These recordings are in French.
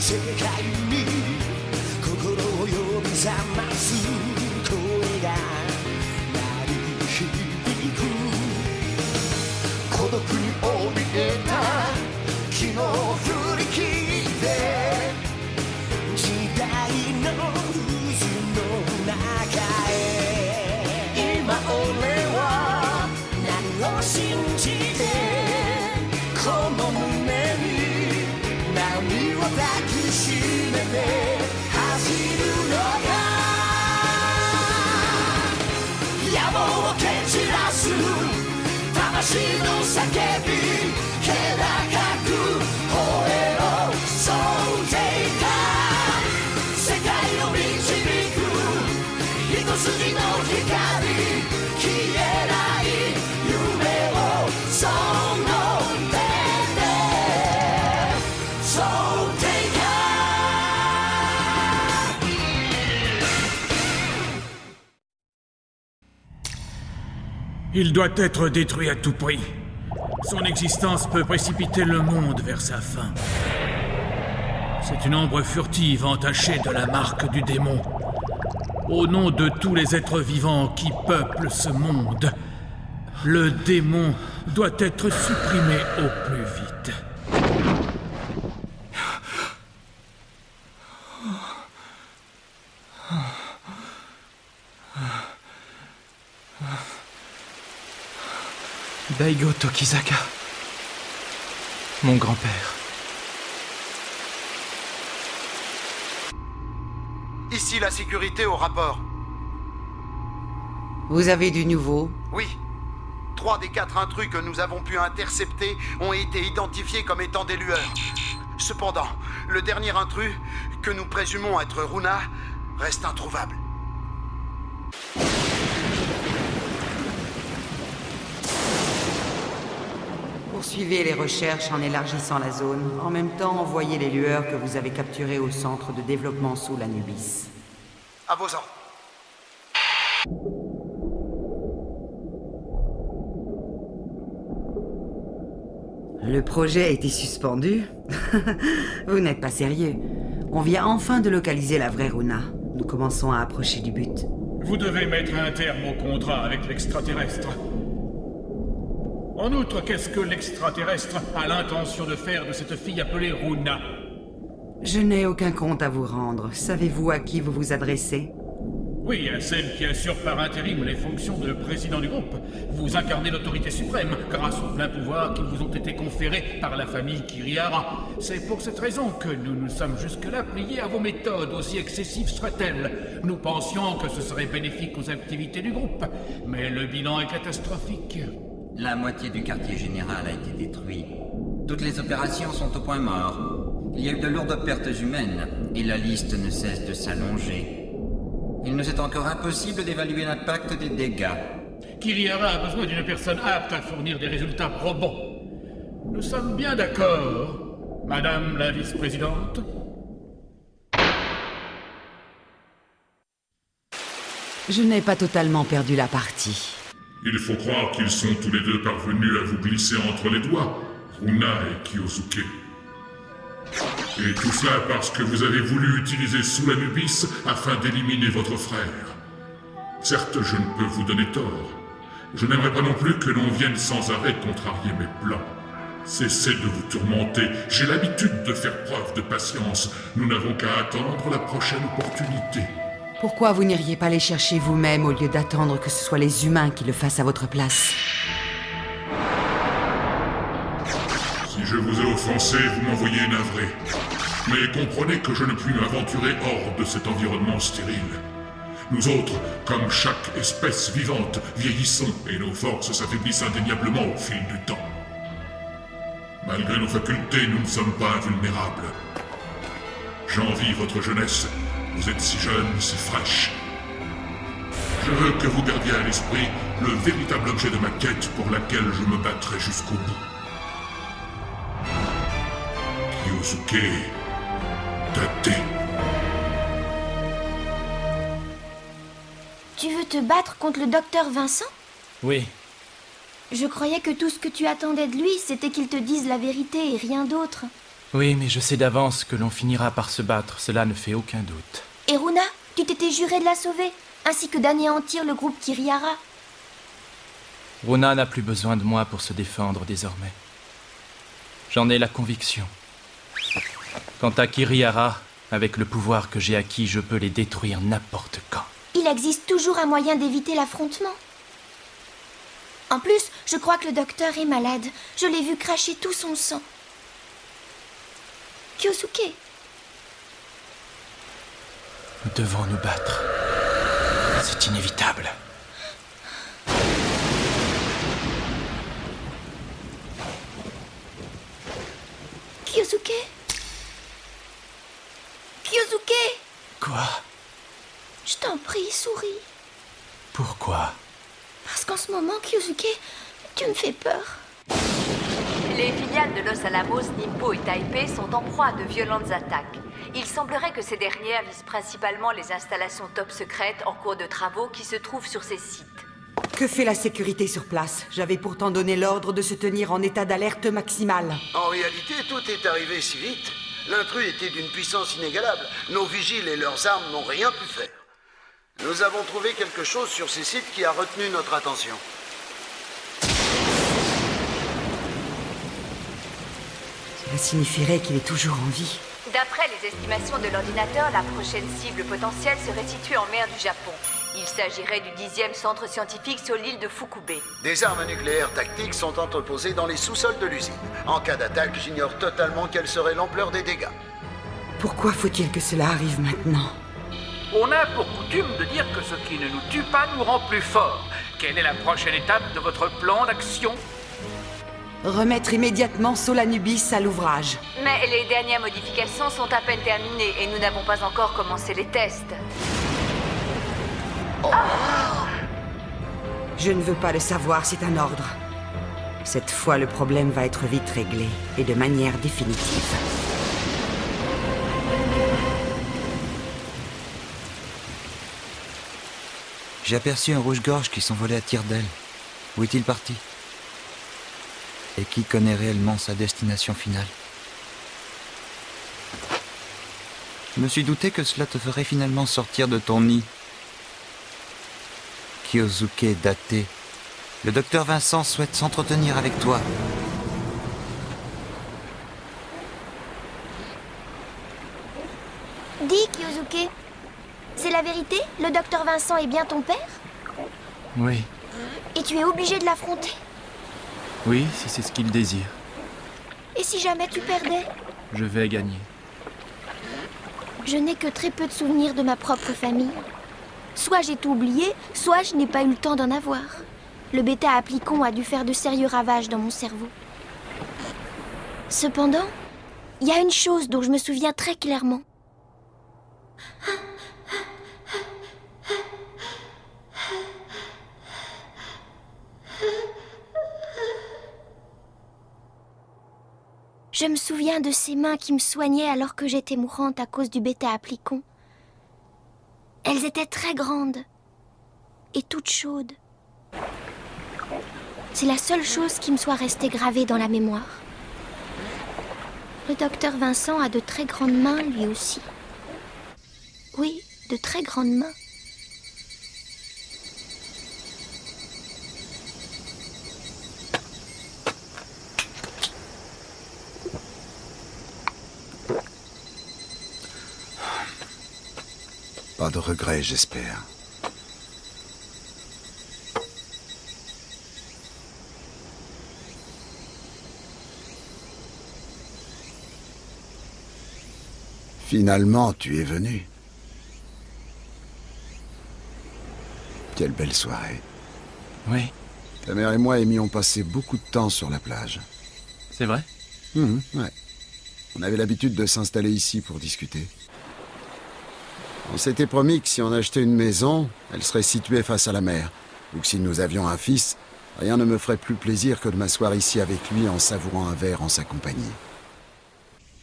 世界に心を呼び覚ます声が鳴り響く孤独に怯えた昨日を振り切って時代の渦の中へ今俺は何を信じてこの胸に波を抱きしめて走るのか野望を蹴散らす魂の叫び気高く吠えろそうていか世界を導く一筋の光消えない夢をその手でそうていかIl doit être détruit à tout prix. Son existence peut précipiter le monde vers sa fin. C'est une ombre furtive entachée de la marque du démon. Au nom de tous les êtres vivants qui peuplent ce monde, le démon doit être supprimé au plus vite. Daigo Tokizaka. Mon grand-père. Ici la sécurité au rapport. Vous avez du nouveau? Oui. 3 des 4 intrus que nous avons pu intercepter ont été identifiés comme étant des lueurs. Cependant, le dernier intrus, que nous présumons être Runa, reste introuvable. Poursuivez les recherches en élargissant la zone. En même temps, envoyez les lueurs que vous avez capturées au centre de développement sous l'Anubis. À vos ordres. Le projet a été suspendu? Vous n'êtes pas sérieux. On vient enfin de localiser la vraie Runa. Nous commençons à approcher du but. Vous devez mettre un terme au contrat avec l'extraterrestre. En outre, qu'est-ce que l'extraterrestre a l'intention de faire de cette fille appelée Runa? Je n'ai aucun compte à vous rendre. Savez-vous à qui vous vous adressez? Oui, à celle qui assure par intérim les fonctions de président du groupe. Vous incarnez l'autorité suprême grâce aux pleins pouvoirs qui vous ont été conférés par la famille Kirihara. C'est pour cette raison que nous nous sommes jusque-là pliés à vos méthodes, aussi excessives soient-elles. Nous pensions que ce serait bénéfique aux activités du groupe, mais le bilan est catastrophique. La moitié du quartier général a été détruit. Toutes les opérations sont au point mort. Il y a eu de lourdes pertes humaines, et la liste ne cesse de s'allonger. Il nous est encore impossible d'évaluer l'impact des dégâts. Kirihara a besoin d'une personne apte à fournir des résultats probants. Nous sommes bien d'accord, Madame la vice-présidente? Je n'ai pas totalement perdu la partie. Il faut croire qu'ils sont tous les deux parvenus à vous glisser entre les doigts, Runa et Kyosuke. Et tout cela parce que vous avez voulu utiliser sous l'Anubis afin d'éliminer votre frère. Certes, je ne peux vous donner tort. Je n'aimerais pas non plus que l'on vienne sans arrêt contrarier mes plans. Cessez de vous tourmenter, j'ai l'habitude de faire preuve de patience. Nous n'avons qu'à attendre la prochaine opportunité. Pourquoi vous n'iriez pas les chercher vous-même au lieu d'attendre que ce soit les humains qui le fassent à votre place? Si je vous ai offensé, vous m'envoyez navré. Mais comprenez que je ne puis m'aventurer hors de cet environnement stérile. Nous autres, comme chaque espèce vivante, vieillissons et nos forces s'affaiblissent indéniablement au fil du temps. Malgré nos facultés, nous ne sommes pas invulnérables. J'envie votre jeunesse. Vous êtes si jeune, si fraîche. Je veux que vous gardiez à l'esprit le véritable objet de ma quête pour laquelle je me battrai jusqu'au bout. Kyosuke Tate. Tu veux te battre contre le docteur Vincent? Oui. Je croyais que tout ce que tu attendais de lui, c'était qu'il te dise la vérité et rien d'autre. Oui, mais je sais d'avance que l'on finira par se battre, cela ne fait aucun doute. Et Runa, tu t'étais juré de la sauver, ainsi que d'anéantir le groupe Kirihara. Runa n'a plus besoin de moi pour se défendre désormais. J'en ai la conviction. Quant à Kirihara, avec le pouvoir que j'ai acquis, je peux les détruire n'importe quand. Il existe toujours un moyen d'éviter l'affrontement. En plus, je crois que le docteur est malade. Je l'ai vu cracher tout son sang. Kyosuke. Nous devons nous battre. C'est inévitable. Kyosuke. Kyosuke. Quoi? Je t'en prie, souris. Pourquoi? Parce qu'en ce moment, Kyosuke, tu me fais peur. Les filiales de Los Alamos, Nimpo et Taipei sont en proie à de violentes attaques. Il semblerait que ces dernières visent principalement les installations top secrètes en cours de travaux qui se trouvent sur ces sites. Que fait la sécurité sur place? J'avais pourtant donné l'ordre de se tenir en état d'alerte maximale. En réalité, tout est arrivé si vite. L'intrus était d'une puissance inégalable. Nos vigiles et leurs armes n'ont rien pu faire. Nous avons trouvé quelque chose sur ces sites qui a retenu notre attention. Cela signifierait qu'il est toujours en vie. D'après les estimations de l'ordinateur, la prochaine cible potentielle serait située en mer du Japon. Il s'agirait du 10e centre scientifique sur l'île de Fukube. Des armes nucléaires tactiques sont entreposées dans les sous-sols de l'usine. En cas d'attaque, j'ignore totalement quelle serait l'ampleur des dégâts. Pourquoi faut-il que cela arrive maintenant? On a pour coutume de dire que ce qui ne nous tue pas nous rend plus forts. Quelle est la prochaine étape de votre plan d'action? Remettre immédiatement Solanubis à l'ouvrage. Mais les dernières modifications sont à peine terminées et nous n'avons pas encore commencé les tests. Je ne veux pas le savoir, c'est un ordre. Cette fois, le problème va être vite réglé, et de manière définitive. J'ai aperçu un rouge-gorge qui s'envolait à tire d'aile. Où est-il parti? Et qui connaît réellement sa destination finale? Je me suis douté que cela te ferait finalement sortir de ton nid. Kyosuke Date, le docteur Vincent souhaite s'entretenir avec toi. Dis, Kyosuke, c'est la vérité? Le docteur Vincent est bien ton père? Oui. Et tu es obligé de l'affronter? Oui, si c'est ce qu'il désire. Et si jamais tu perdais? Je vais gagner. Je n'ai que très peu de souvenirs de ma propre famille. Soit j'ai tout oublié, soit je n'ai pas eu le temps d'en avoir. Le bêta-applicon a dû faire de sérieux ravages dans mon cerveau. Cependant, il y a une chose dont je me souviens très clairement. Je me souviens de ces mains qui me soignaient alors que j'étais mourante à cause du bêta-applicon. Elles étaient très grandes et toutes chaudes. C'est la seule chose qui me soit restée gravée dans la mémoire. Le docteur Vincent a de très grandes mains, lui aussi. Oui, de très grandes mains. Pas de regrets, j'espère. Finalement, tu es venu. Quelle belle soirée. Oui. Ta mère et moi aimions passer beaucoup de temps sur la plage. C'est vrai? Ouais. On avait l'habitude de s'installer ici pour discuter. On s'était promis que si on achetait une maison, elle serait située face à la mer. Ou que si nous avions un fils, rien ne me ferait plus plaisir que de m'asseoir ici avec lui en savourant un verre en sa compagnie.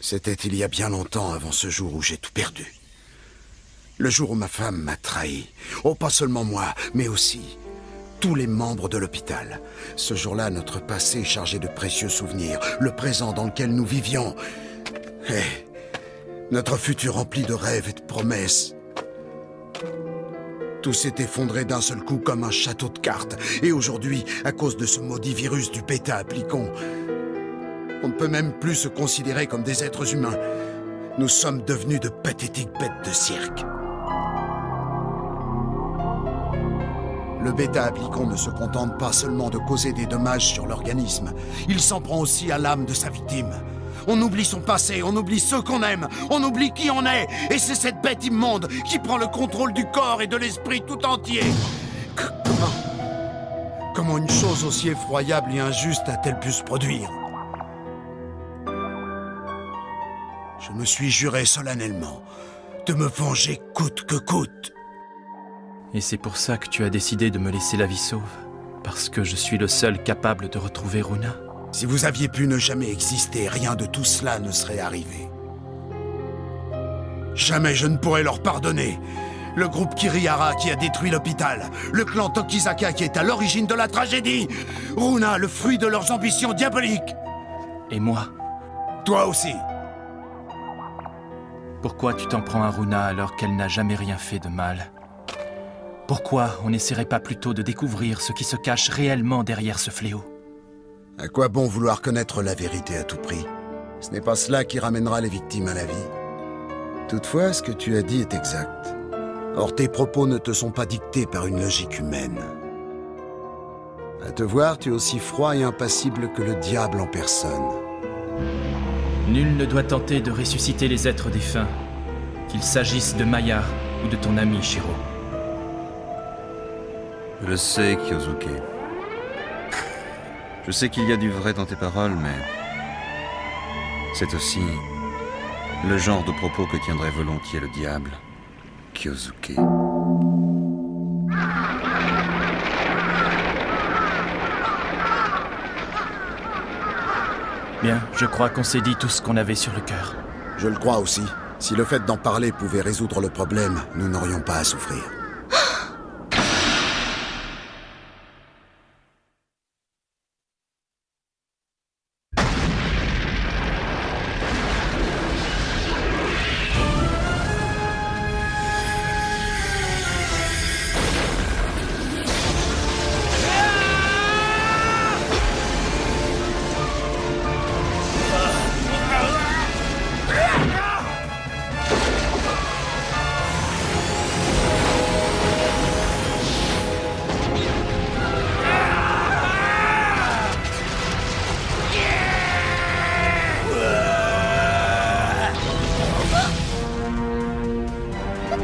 C'était il y a bien longtemps avant ce jour où j'ai tout perdu. Le jour où ma femme m'a trahi. Oh, pas seulement moi, mais aussi tous les membres de l'hôpital. Ce jour-là, notre passé chargé de précieux souvenirs, le présent dans lequel nous vivions, Hé, notre futur rempli de rêves et de promesses. Tout s'est effondré d'un seul coup comme un château de cartes. Et aujourd'hui, à cause de ce maudit virus du bêta-applicon, on ne peut même plus se considérer comme des êtres humains. Nous sommes devenus de pathétiques bêtes de cirque. Le bêta-applicon ne se contente pas seulement de causer des dommages sur l'organisme. Il s'en prend aussi à l'âme de sa victime. On oublie son passé, on oublie ceux qu'on aime, on oublie qui on est. Et c'est cette bête immonde qui prend le contrôle du corps et de l'esprit tout entier. Comment une chose aussi effroyable et injuste a-t-elle pu se produire? Je me suis juré solennellement de me venger coûte que coûte. Et c'est pour ça que tu as décidé de me laisser la vie sauve? Parce que je suis le seul capable de retrouver Runa? Si vous aviez pu ne jamais exister, rien de tout cela ne serait arrivé. Jamais je ne pourrais leur pardonner. Le groupe Kirihara qui a détruit l'hôpital. Le clan Tokizaka qui est à l'origine de la tragédie. Runa, le fruit de leurs ambitions diaboliques. Et moi? Toi aussi. Pourquoi tu t'en prends à Runa alors qu'elle n'a jamais rien fait de mal? Pourquoi on n'essaierait pas plutôt de découvrir ce qui se cache réellement derrière ce fléau? À quoi bon vouloir connaître la vérité à tout prix? Ce n'est pas cela qui ramènera les victimes à la vie. Toutefois, ce que tu as dit est exact. Or, tes propos ne te sont pas dictés par une logique humaine. À te voir, tu es aussi froid et impassible que le diable en personne. Nul ne doit tenter de ressusciter les êtres défunts, qu'il s'agisse de Maya ou de ton ami Shiro. Je le sais, Kyosuke. Je sais qu'il y a du vrai dans tes paroles, mais c'est aussi le genre de propos que tiendrait volontiers le diable, Kyosuke. Bien, je crois qu'on s'est dit tout ce qu'on avait sur le cœur. Je le crois aussi. Si le fait d'en parler pouvait résoudre le problème, nous n'aurions pas à souffrir.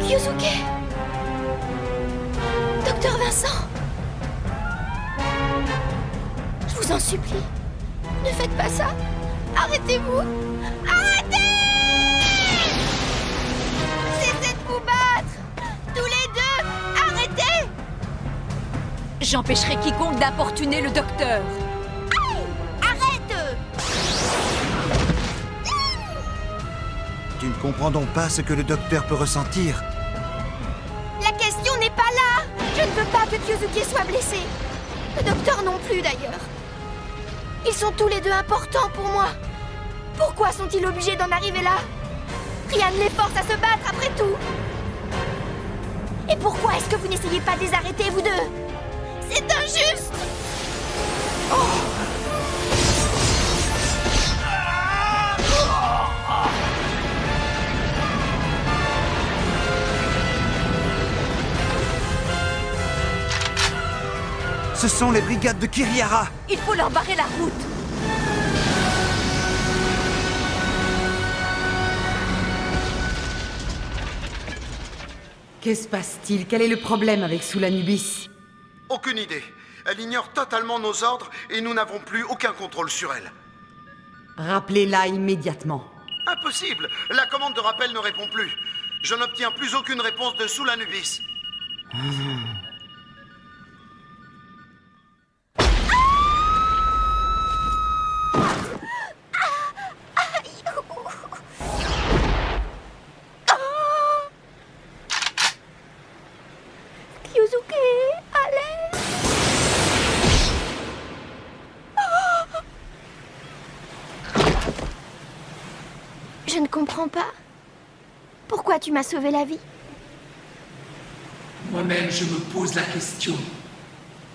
Kyosuke! Docteur Vincent! Je vous en supplie, ne faites pas ça! Arrêtez-vous! Arrêtez! Cessez de vous battre! Tous les deux! Arrêtez! J'empêcherai quiconque d'importuner le docteur. Arrête! Tu ne comprends donc pas ce que le docteur peut ressentir? La question n'est pas là! Je ne veux pas que Kyosuke soit blessé. Le docteur non plus, d'ailleurs. Ils sont tous les deux importants pour moi. Pourquoi sont-ils obligés d'en arriver là? Rien ne les force à se battre, après tout. Et pourquoi est-ce que vous n'essayez pas de les arrêter, vous deux? C'est injuste! Ce sont les brigades de Kirihara! Il faut leur barrer la route. Que se passe-t-il? Quel est le problème avec Soulanubis? Aucune idée. Elle ignore totalement nos ordres et nous n'avons plus aucun contrôle sur elle. Rappelez-la immédiatement. Impossible. La commande de rappel ne répond plus. Je n'obtiens plus aucune réponse de Soulanubis. Kyosuke, allez! Je comprends pas. Pourquoi tu m'as sauvé la vie? Moi-même, je me pose la question.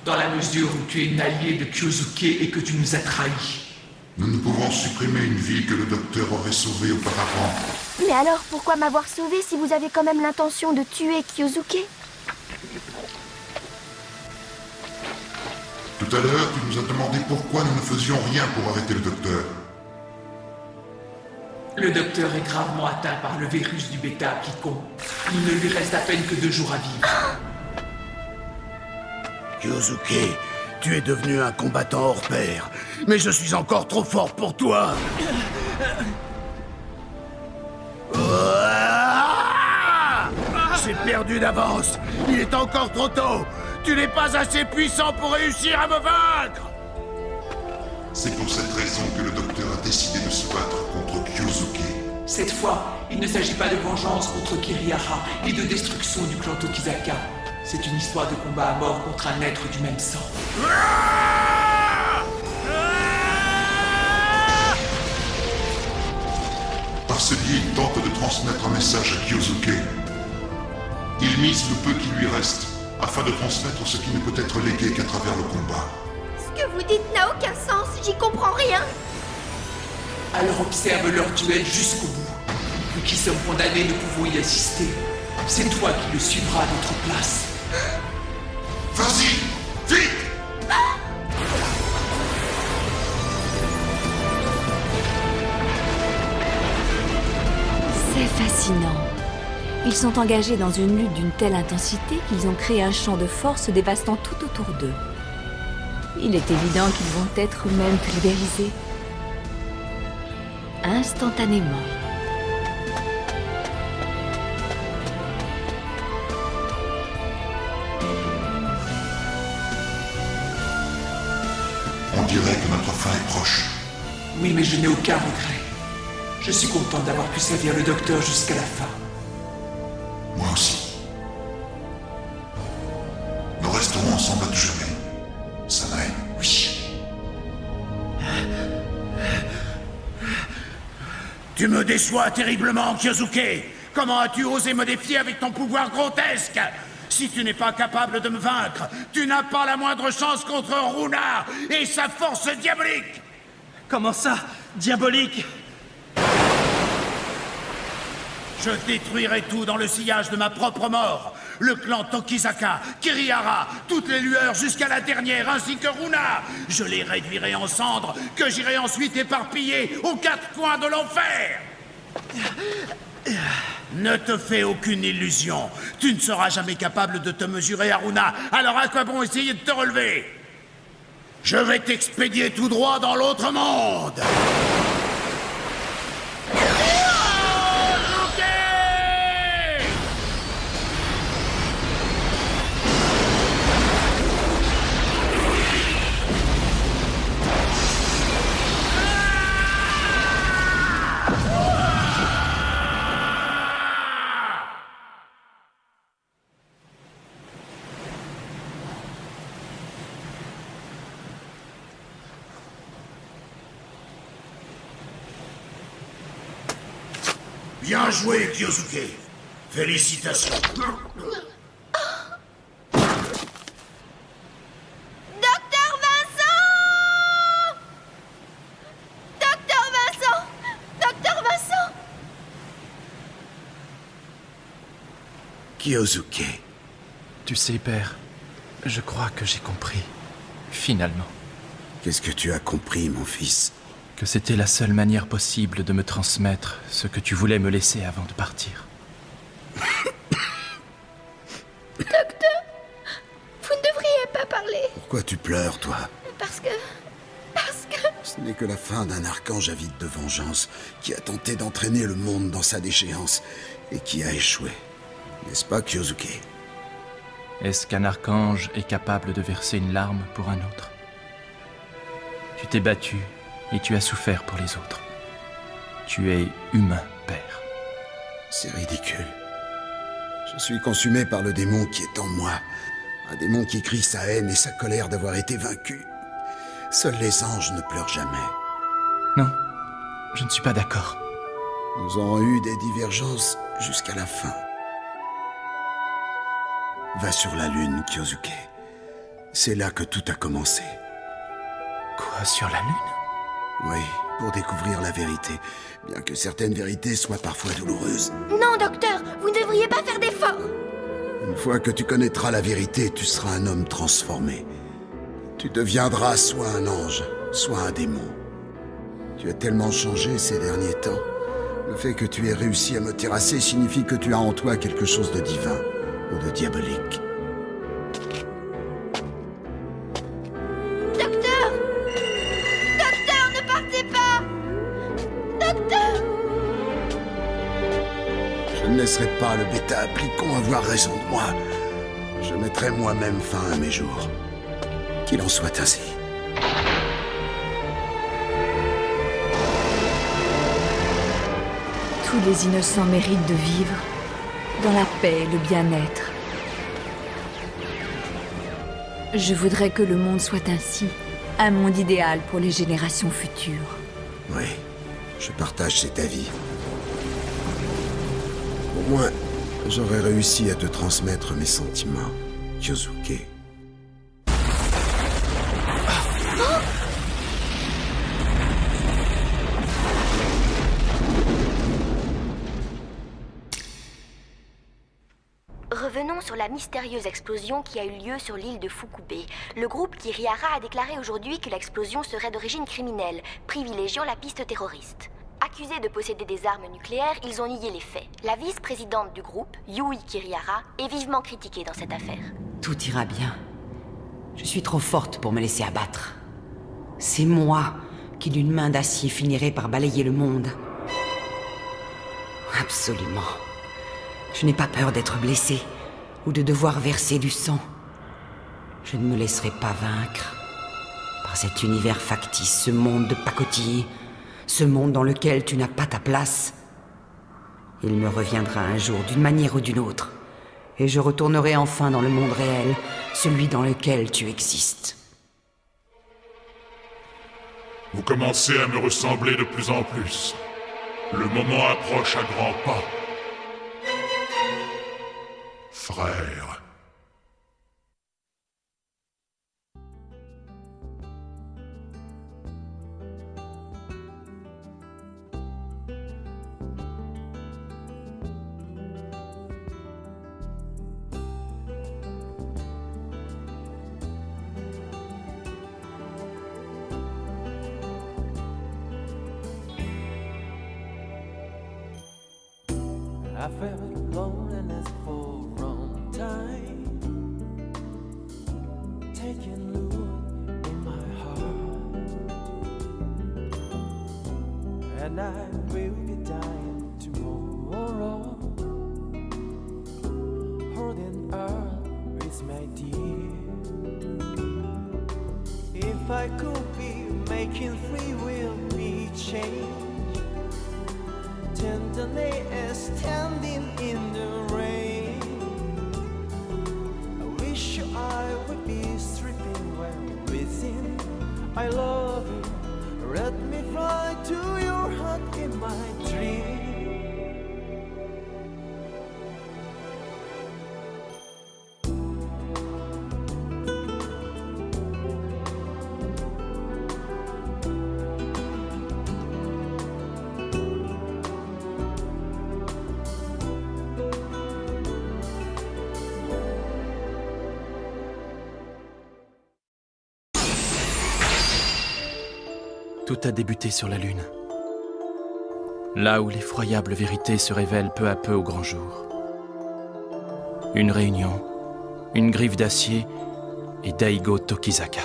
Dans la mesure où tu es une alliée de Kyosuke et que tu nous as trahis. Nous ne pouvons supprimer une vie que le docteur aurait sauvée auparavant. Mais alors, pourquoi m'avoir sauvé si vous avez quand même l'intention de tuer Kyosuke? Tout à l'heure, tu nous as demandé pourquoi nous ne faisions rien pour arrêter le docteur. Le docteur est gravement atteint par le virus du bêta-aplicon. Il ne lui reste à peine que 2 jours à vivre. Kyosuke, tu es devenu un combattant hors pair, mais je suis encore trop fort pour toi. J'ai perdu d'avance. Il est encore trop tôt. Tu n'es pas assez puissant pour réussir à me vaincre. C'est pour cette raison que le docteur a décidé de se battre contre Kyosuke. Cette fois, il ne s'agit pas de vengeance contre Kirihara, ni de destruction du clan Tokizaka. C'est une histoire de combat à mort contre un être du même sang. Par ce biais, il tente de transmettre un message à Kyosuke. Il mise le peu qui lui reste, afin de transmettre ce qui ne peut être légué qu'à travers le combat. Ce que vous dites n'a aucun sens, j'y comprends rien. Alors observe leur duel jusqu'au bout. Nous qui sommes condamnés ne pouvons y assister. C'est toi qui le suivras à notre place. Vas-y, vite! C'est fascinant. Ils sont engagés dans une lutte d'une telle intensité qu'ils ont créé un champ de force dévastant tout autour d'eux. Il est évident qu'ils vont être même pulvérisés. Instantanément. On dirait que notre fin est proche. Oui, mais je n'ai aucun regret. Je suis content d'avoir pu servir le docteur jusqu'à la fin. Moi aussi. Nous resterons ensemble à tout jamais. Sanae. Oui. Tu me déçois terriblement, Kyosuke. Comment as-tu osé me défier avec ton pouvoir grotesque? Si tu n'es pas capable de me vaincre, tu n'as pas la moindre chance contre Runa et sa force diabolique. Comment ça, diabolique? Je détruirai tout dans le sillage de ma propre mort. Le clan Tokizaka, Kirihara, toutes les lueurs jusqu'à la dernière, ainsi que Runa. Je les réduirai en cendres, que j'irai ensuite éparpiller aux 4 coins de l'enfer. Ne te fais aucune illusion. Tu ne seras jamais capable de te mesurer à Runa. Alors à quoi bon essayer de te relever? Je vais t'expédier tout droit dans l'autre monde. Bien joué, Kyosuke. Félicitations. Docteur Vincent! Docteur Vincent! Docteur Vincent! Kyosuke. Tu sais, père, je crois que j'ai compris. Finalement. Qu'est-ce que tu as compris, mon fils? Que c'était la seule manière possible de me transmettre ce que tu voulais me laisser avant de partir. Docteur, vous ne devriez pas parler. Pourquoi tu pleures, toi? Parce que... Ce n'est que la fin d'un archange avide de vengeance qui a tenté d'entraîner le monde dans sa déchéance et qui a échoué. N'est-ce pas, Kyosuke? Est-ce qu'un archange est capable de verser une larme pour un autre? Tu t'es battu et tu as souffert pour les autres. Tu es humain, père. C'est ridicule. Je suis consumé par le démon qui est en moi. Un démon qui crie sa haine et sa colère d'avoir été vaincu. Seuls les anges ne pleurent jamais. Non, je ne suis pas d'accord. Nous aurons eu des divergences jusqu'à la fin. Va sur la Lune, Kyosuke. C'est là que tout a commencé. Quoi, sur la Lune? Oui, pour découvrir la vérité, bien que certaines vérités soient parfois douloureuses. Non, docteur, vous ne devriez pas faire d'efforts. Une fois que tu connaîtras la vérité, tu seras un homme transformé. Tu deviendras soit un ange, soit un démon. Tu as tellement changé ces derniers temps. Le fait que tu aies réussi à me terrasser signifie que tu as en toi quelque chose de divin ou de diabolique. Docteur! Docteur, ne partez pas! Docteur! Je ne laisserai pas le bêta Applicon avoir raison de moi. Je mettrai moi-même fin à mes jours. Qu'il en soit ainsi. Tous les innocents méritent de vivre dans la paix et le bien-être. Je voudrais que le monde soit ainsi, un monde idéal pour les générations futures. Oui, je partage cet avis. Au moins, j'aurais réussi à te transmettre mes sentiments, Kyosuke. Revenons sur la mystérieuse explosion qui a eu lieu sur l'île de Fukube. Le groupe Kirihara a déclaré aujourd'hui que l'explosion serait d'origine criminelle, privilégiant la piste terroriste. Accusés de posséder des armes nucléaires, ils ont nié les faits. La vice-présidente du groupe, Yui Kirihara, est vivement critiquée dans cette affaire. Tout ira bien. Je suis trop forte pour me laisser abattre. C'est moi qui, d'une main d'acier, finirai par balayer le monde. Absolument. Je n'ai pas peur d'être blessée ou de devoir verser du sang. Je ne me laisserai pas vaincre par cet univers factice, ce monde de pacotille, ce monde dans lequel tu n'as pas ta place. Il me reviendra un jour d'une manière ou d'une autre, et je retournerai enfin dans le monde réel, celui dans lequel tu existes. Vous commencez à me ressembler de plus en plus. Le moment approche à grands pas. Frère. I felt loneliness for a long time, taking root in my heart, and I will be dying tomorrow, holding earth with my dear. If I could be making free will be change, tenderly standing in the rain, I wish I would be stripping well within. I love you, let me fly to your heart in my dream. Tout a débuté sur la Lune. Là où l'effroyable vérité se révèle peu à peu au grand jour. Une réunion, une griffe d'acier et Daigo Tokizaka.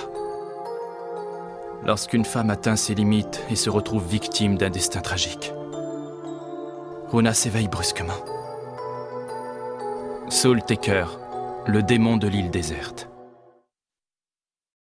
Lorsqu'une femme atteint ses limites et se retrouve victime d'un destin tragique. Runa s'éveille brusquement. Soul Taker, le démon de l'île déserte.